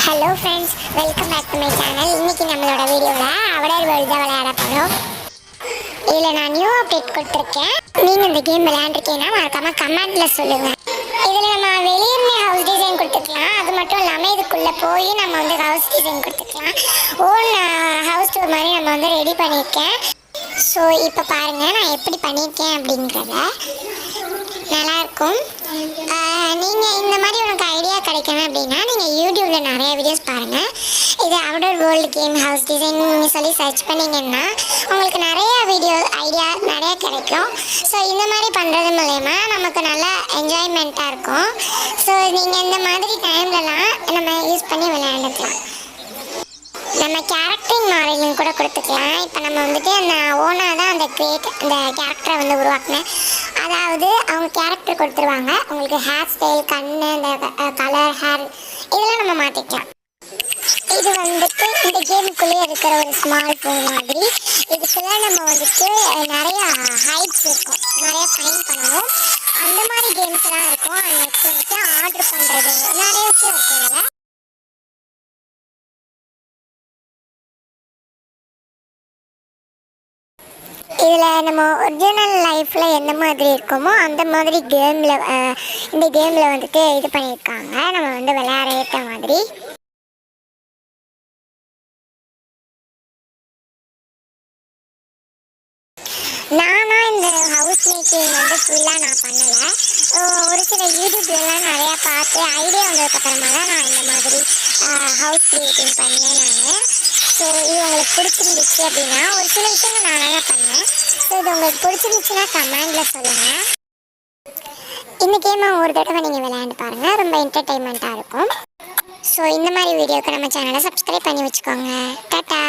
Hello friends, welcome back to my channel. இன்றைக்கி நம்மளோட வீடியோவில் அவடர் வேர்ல்டு தான் விளையாட போகிறோம். இதில் நான் நியூ அப்டேட் கொடுத்துருக்கேன். நீங்கள் இந்த கேம் விளையாண்டுருக்கீங்கன்னா மறக்காமல் கமெண்ட்டில் சொல்லுங்கள். இதில் நம்ம வெளியே ஹவுஸ் டிசைன் கொடுத்துக்கலாம். அது மட்டும் இல்லாமல் இதுக்குள்ளே போய் நம்ம வந்து ஹவுஸ் டிசைன் கொடுத்துக்கலாம். ஓன் ஹவுஸ் டூர் மாதிரி நம்ம வந்து ரெடி பண்ணியிருக்கேன். ஸோ இப்போ பாருங்கள் நான் எப்படி பண்ணியிருக்கேன் அப்படிங்கிறத. நல்லாயிருக்கும். நீங்கள் இந்த மாதிரி உனக்கு ஐடியா கிடைக்கணும் அப்படின்னா நீங்கள் யூடியூப்பில் நிறைய வீடியோஸ் பாருங்கள். இது outdoor world game house design சொல்லி சர்ச் பண்ணிங்கன்னா உங்களுக்கு நிறைய வீடியோ ஐடியா நிறைய கிடைக்கும். ஸோ இந்த மாதிரி பண்ணுறது மூலயமா நமக்கு நல்லா என்ஜாய்மெண்ட்டாக இருக்கும். ஸோ நீங்கள் இந்த மாதிரி டைம்லலாம் நம்ம யூஸ் பண்ணி விளையாண்டுக்கலாம். நம்ம கேரக்டரிங் மாடலிங் கூட கொடுத்துக்கலாம். இப்போ நம்ம வந்துட்டு அந்த ஓனாக தான் அந்த கேரக்டரை வந்து உருவாக்கினேன். அதாவது அவங்க கேரக்டர் கொடுத்துருவாங்க. உங்களுக்கு ஹேர் ஸ்டைல், கண், இந்த கலர், ஹேர் இதெல்லாம் நம்ம மாற்றிக்கலாம். இது வந்துட்டு இந்த கேமுக்குள்ளேயே இருக்கிற ஒரு ஸ்மால் ஃபோன் மாதிரி. இதுக்குள்ளே நம்ம வந்துட்டு நிறைய ஹைட்ஸ் இருக்கும், நிறைய ஃபைன் பண்ணணும், அந்த மாதிரி கேம்ஸ்லாம் இருக்கும். நெக்ஸ்ட் வந்துட்டு ஆர்டர் பண்ணுறது நிறைய விஷயம் இருக்கும். இதில் நம்ம ஒரிஜினல் லைஃப்பில் எந்த மாதிரி இருக்குமோ அந்த மாதிரி இந்த கேமில் வந்துட்டு இது பண்ணியிருக்காங்க. நம்ம வந்து விளையாட ஏற்ற மாதிரி. நானும் இந்த ஹவுஸ் மேக்கிங் வந்து ஃபுல்லாக நான் பண்ணலை. ஒரு சில யூடியூப்லாம் நிறையா பார்த்து ஐடியா வந்ததுக்கப்புறமா தான் நான் இந்த மாதிரி ஹவுஸ் கிரியேட்டிங் பண்ணேன் நான். ஸோ இது உங்களுக்கு பிடிச்சிருந்துச்சு அப்படின்னா ஒரு சில விஷயங்கள் நான் நல்லா பண்ணேன். ஸோ இது உங்களுக்கு பிடிச்சிருந்துச்சுன்னா கமெண்டில் சொல்லுங்கள். இந்த கேமை ஒரு தடவை நீங்கள் விளையாண்டு பாருங்கள், ரொம்ப என்டர்டெயின்மெண்ட்டாக இருக்கும். ஸோ இந்த மாதிரி வீடியோக்கு நம்ம சேனலை சப்ஸ்கிரைப் பண்ணி வச்சுக்கோங்க. டாட்டா.